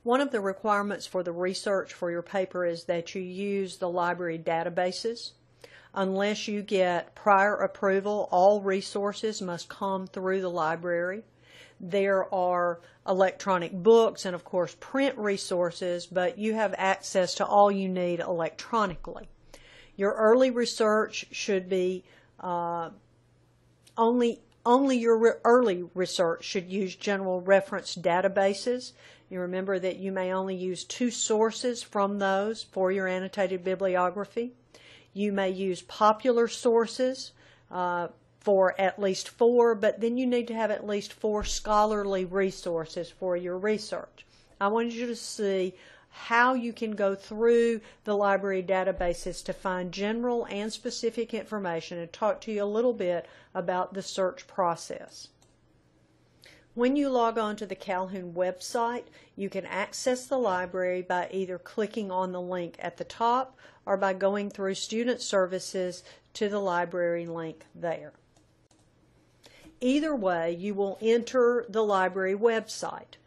One of the requirements for the research for your paper is that you use the library databases. Unless you get prior approval, all resources must come through the library. There are electronic books and, of course, print resources, but you have access to all you need electronically. Your early research should be only your early research should use general reference databases. You remember that you may only use 2 sources from those for your annotated bibliography. You may use popular sources for at least 4, but then you need to have at least 4 scholarly resources for your research. I wanted you to see how you can go through the library databases to find general and specific information and talk to you a little bit about the search process. When you log on to the Calhoun website, you can access the library by either clicking on the link at the top or by going through Student Services to the library link there. Either way, you will enter the library website.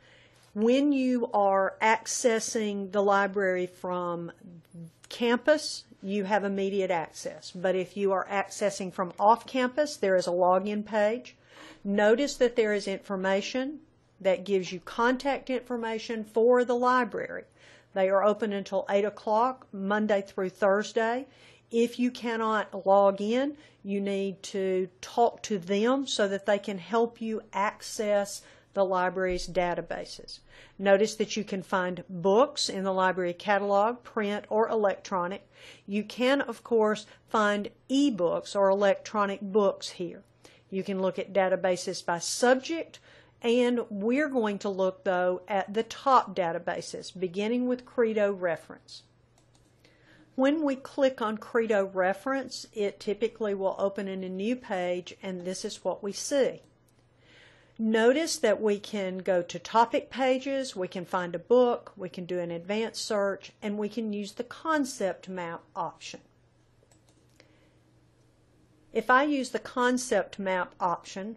When you are accessing the library from campus, you have immediate access. But if you are accessing from off campus, there is a login page. Notice that there is information that gives you contact information for the library. They are open until 8 o'clock, Monday through Thursday. If you cannot log in, you need to talk to them so that they can help you access the library's databases. Notice that you can find books in the library catalog, print or electronic. You can, of course, find e-books or electronic books here. You can look at databases by subject, and we're going to look, though, at the top databases, beginning with Credo Reference. When we click on Credo Reference, it typically will open in a new page, and this is what we see. Notice that we can go to topic pages, we can find a book, we can do an advanced search, and we can use the concept map option. If I use the concept map option,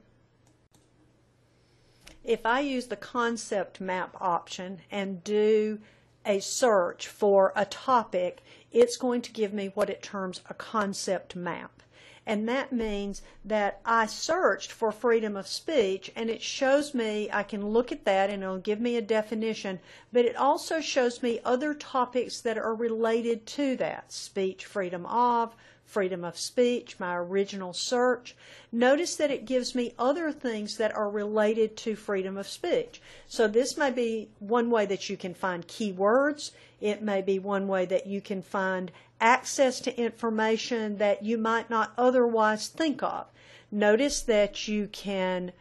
and do a search for a topic, it's going to give me what it terms a concept map. And that means that I searched for freedom of speech, and it shows me, I can look at that and it'll give me a definition, but it also shows me other topics that are related to that. Speech freedom of speech, my original search. Notice that it gives me other things that are related to freedom of speech. So this may be one way that you can find keywords. It may be one way that you can find access to information that you might not otherwise think of. Notice that you can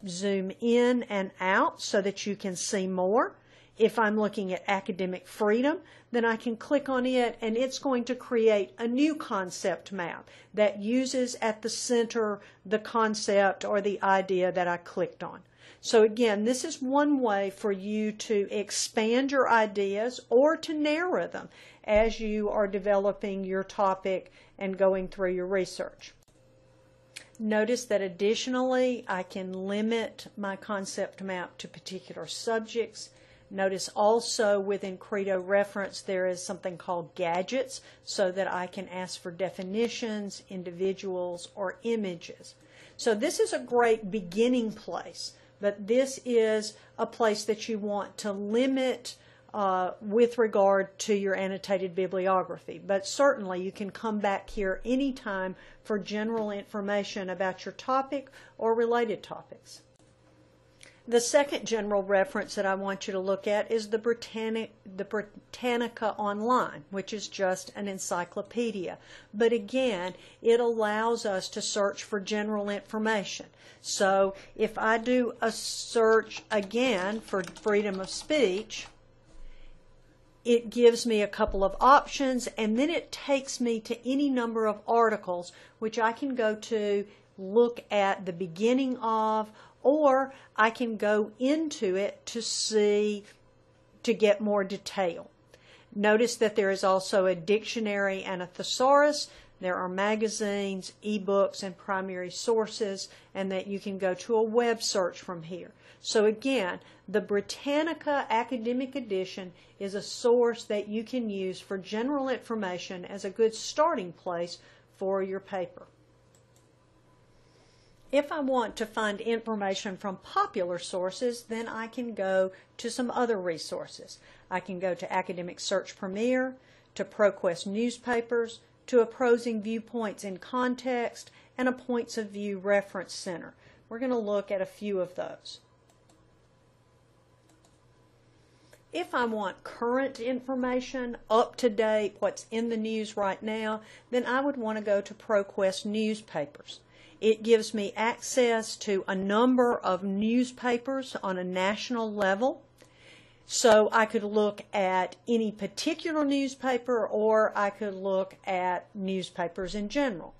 zoom in and out so that you can see more. If I'm looking at academic freedom, then I can click on it and it's going to create a new concept map that uses at the center the concept or the idea that I clicked on. So again, this is one way for you to expand your ideas or to narrow them as you are developing your topic and going through your research. Notice that additionally, I can limit my concept map to particular subjects. Notice also within Credo Reference there is something called gadgets so that I can ask for definitions, individuals, or images. So this is a great beginning place, but this is a place that you want to limit with regard to your annotated bibliography. But certainly you can come back here anytime for general information about your topic or related topics. The second general reference that I want you to look at is the Britannica Online, which is just an encyclopedia. But again, it allows us to search for general information. So if I do a search again for freedom of speech, it gives me a couple of options, and then it takes me to any number of articles which I can go to look at the beginning of, or I can go into it to get more detail. Notice that there is also a dictionary and a thesaurus. there are magazines, ebooks, and primary sources, and that you can go to a web search from here. So again, the Britannica Academic Edition is a source that you can use for general information as a good starting place for your paper. If I want to find information from popular sources, then I can go to some other resources. I can go to Academic Search Premier, to ProQuest Newspapers, to Opposing Viewpoints in Context, and a Points of View Reference Center. We're going to look at a few of those. If I want current information, up to date, what's in the news right now, then I would want to go to ProQuest Newspapers. It gives me access to a number of newspapers on a national level. So I could look at any particular newspaper, or I could look at newspapers in general.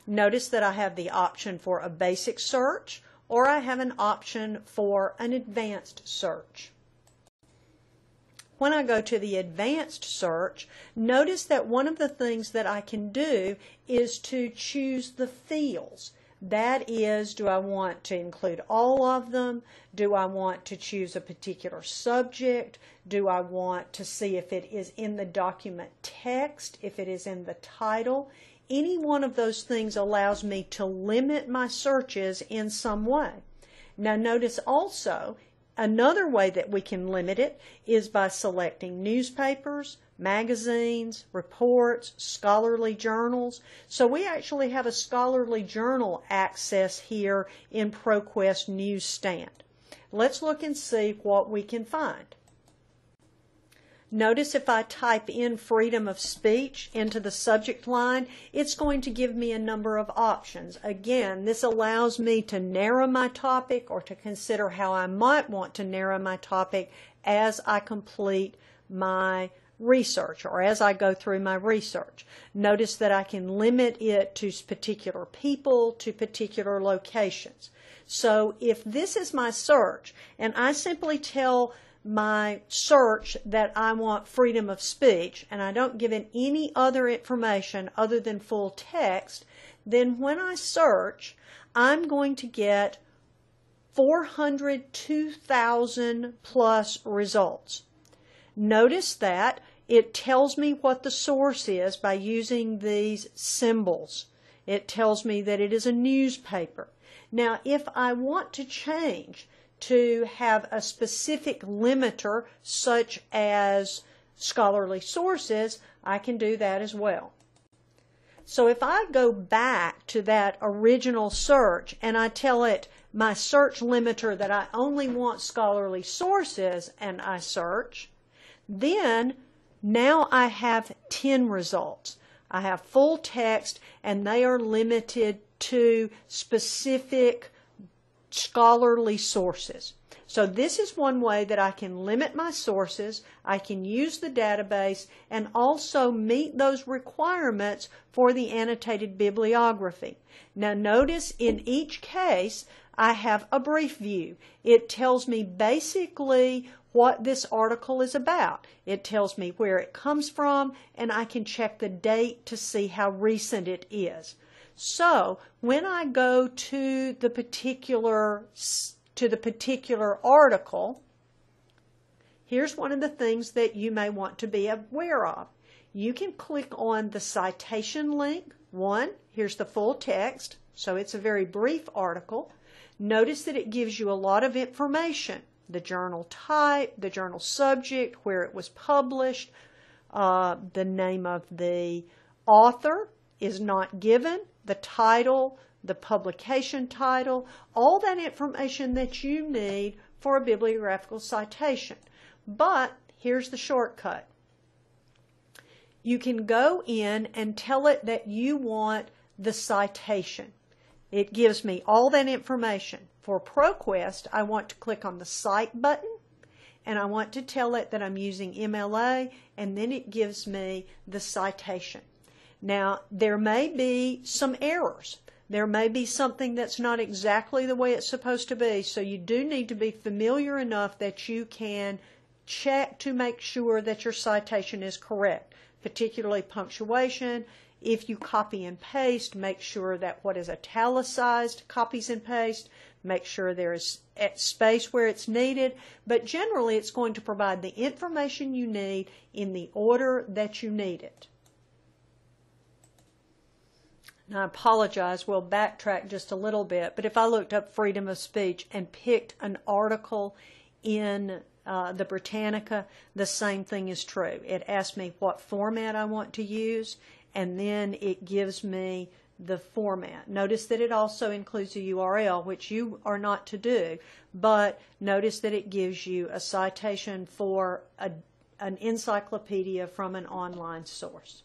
Notice that I have the option for a basic search, or I have an option for an advanced search. When I go to the advanced search, notice that one of the things that I can do is to choose the fields. That is, do I want to include all of them? Do I want to choose a particular subject? Do I want to see if it is in the document text, if it is in the title? Any one of those things allows me to limit my searches in some way. Now notice also, another way that we can limit it is by selecting newspapers, magazines, reports, scholarly journals. So we actually have a scholarly journal access here in ProQuest Newsstand. Let's look and see what we can find. Notice if I type in freedom of speech into the subject line, it's going to give me a number of options. Again, this allows me to narrow my topic, or to consider how I might want to narrow my topic as I complete my research, or as I go through my research. Notice that I can limit it to particular people, to particular locations. So if this is my search, and I simply tell my search that I want freedom of speech, and I don't give it any other information other than full text, then when I search, I'm going to get 402,000 plus results. Notice that it tells me what the source is by using these symbols. It tells me that it is a newspaper. Now, if I want to change to have a specific limiter, such as scholarly sources, I can do that as well. So if I go back to that original search and I tell it my search limiter that I only want scholarly sources, and I search, then now I have 10 results. I have full text, and they are limited to specific scholarly sources. So this is one way that I can limit my sources, I can use the database, and also meet those requirements for the annotated bibliography. Now notice in each case I have a brief view. It tells me basically what this article is about. It tells me where it comes from, and I can check the date to see how recent it is. So when I go to the particular article, here's one of the things that you may want to be aware of. You can click on the citation link. Here's the full text, so it's a very brief article. Notice that it gives you a lot of information. The journal type, the journal subject, where it was published, the name of the author is not given, the title, the publication title, all that information that you need for a bibliographical citation. But here's the shortcut. You can go in and tell it that you want the citation. It gives me all that information. For ProQuest, I want to click on the Cite button, and I want to tell it that I'm using MLA, and then it gives me the citation. Now, there may be some errors. There may be something that's not exactly the way it's supposed to be, so you do need to be familiar enough that you can check to make sure that your citation is correct, particularly punctuation. If you copy and paste, make sure that what is italicized copies and paste. Make sure there is space where it's needed, but generally it's going to provide the information you need in the order that you need it. Now, I apologize, we'll backtrack just a little bit, but if I looked up freedom of speech and picked an article in the Britannica, the same thing is true. It asks me what format I want to use, and then it gives me the format. Notice that it also includes a URL, which you are not to do, but notice that it gives you a citation for an encyclopedia from an online source.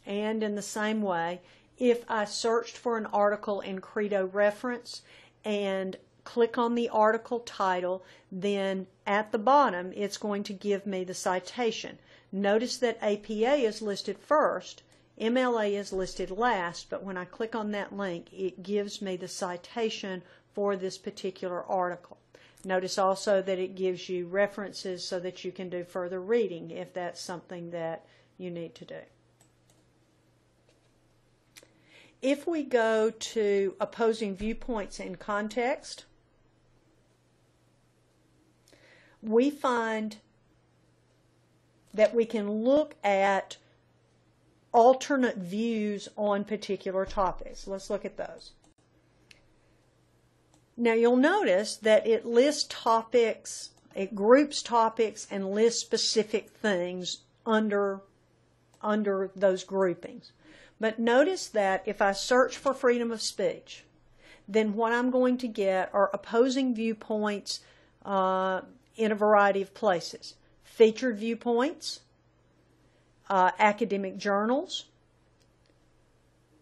And in the same way, if I searched for an article in Credo reference and click on the article title, then at the bottom it's going to give me the citation. Notice that APA is listed first, MLA is listed last, but when I click on that link, it gives me the citation for this particular article. Notice also that it gives you references so that you can do further reading if that's something that you need to do. If we go to opposing viewpoints in context, we find that we can look at alternate views on particular topics. Let's look at those. Now you'll notice that it lists topics, it groups topics and lists specific things under those groupings. But notice that if I search for freedom of speech, then what I'm going to get are opposing viewpoints in a variety of places. Featured viewpoints, academic journals,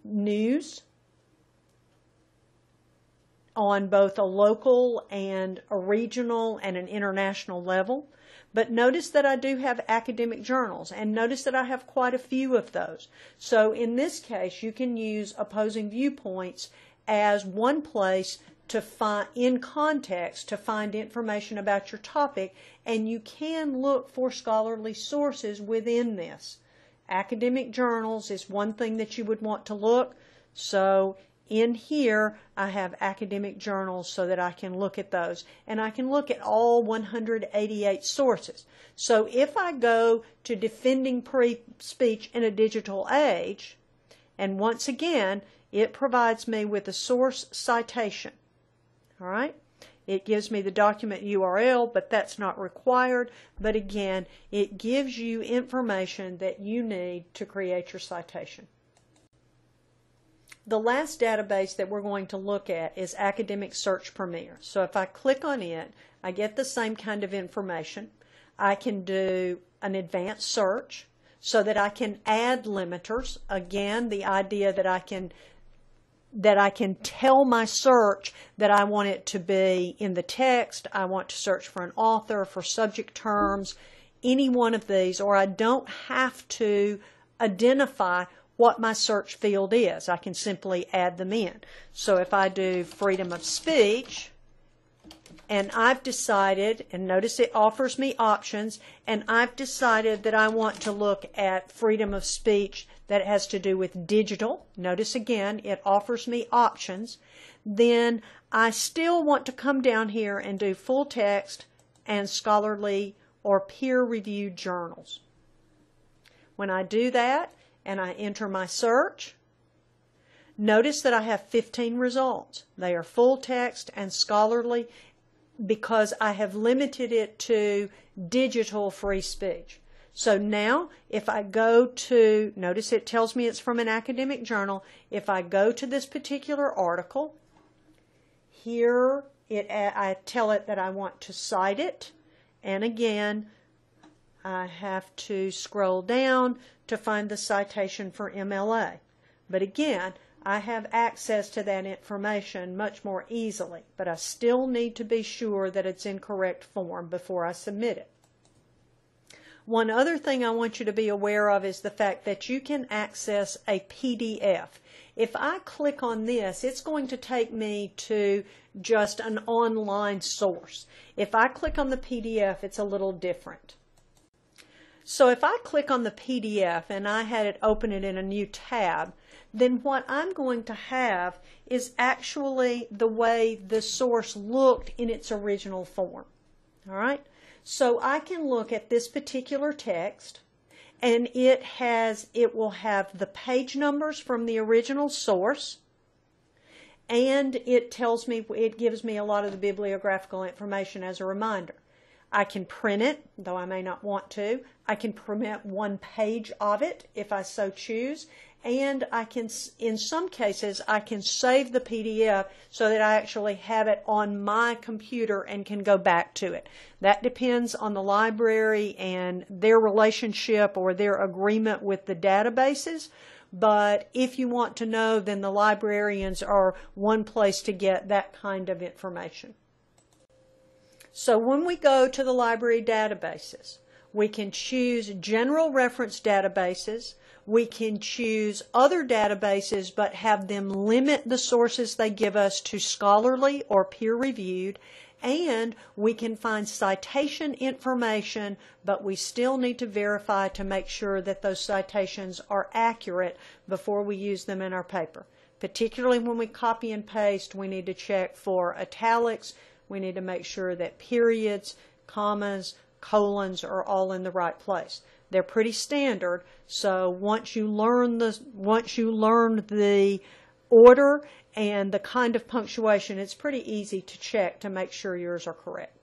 news on both a local and a regional and an international level. But notice that I do have academic journals, and notice that I have quite a few of those. So in this case, you can use opposing viewpoints as one place to find, in context, to find information about your topic, and you can look for scholarly sources within this. Academic journals is one thing that you would want to look. So in here, I have academic journals so that I can look at those. And I can look at all 188 sources. So if I go to Defending Free Speech in a Digital Age, and once again, it provides me with a source citation. All right? It gives me the document URL, but that's not required. But again, it gives you information that you need to create your citation. The last database that we're going to look at is Academic Search Premier. So if I click on it, I get the same kind of information. I can do an advanced search so that I can add limiters. Again, the idea that I can tell my search that I want it to be in the text, I want to search for an author, for subject terms, any one of these, or I don't have to identify what my search field is. I can simply add them in. So if I do freedom of speech, and I've decided, and notice it offers me options, and I've decided that I want to look at freedom of speech that has to do with digital. Notice again, it offers me options. Then I still want to come down here and do full text and scholarly or peer-reviewed journals. When I do that, and I enter my search, notice that I have 15 results. They are full text and scholarly because I have limited it to digital free speech. So now, if I go to, notice it tells me it's from an academic journal. If I go to this particular article, here I tell it that I want to cite it, and again, I have to scroll down to find the citation for MLA. But again, I have access to that information much more easily, but I still need to be sure that it's in correct form before I submit it. One other thing I want you to be aware of is the fact that you can access a PDF. If I click on this, it's going to take me to just an online source. If I click on the PDF, it's a little different. So if I click on the PDF and I had it open it in a new tab, then what I'm going to have is actually the way the source looked in its original form. All right? So I can look at this particular text, and it will have the page numbers from the original source, and it gives me a lot of the bibliographical information as a reminder. I can print it, though I may not want to. I can print one page of it if I so choose, and I can, in some cases, I can save the PDF so that I actually have it on my computer and can go back to it. That depends on the library and their relationship or their agreement with the databases. But if you want to know, then the librarians are one place to get that kind of information. So when we go to the library databases, we can choose general reference databases. We can choose other databases but have them limit the sources they give us to scholarly or peer-reviewed. And we can find citation information, but we still need to verify to make sure that those citations are accurate before we use them in our paper. Particularly when we copy and paste, we need to check for italics. We need to make sure that periods, commas, colons are all in the right place. They're pretty standard, so once you learn the order and the kind of punctuation, it's pretty easy to check to make sure yours are correct.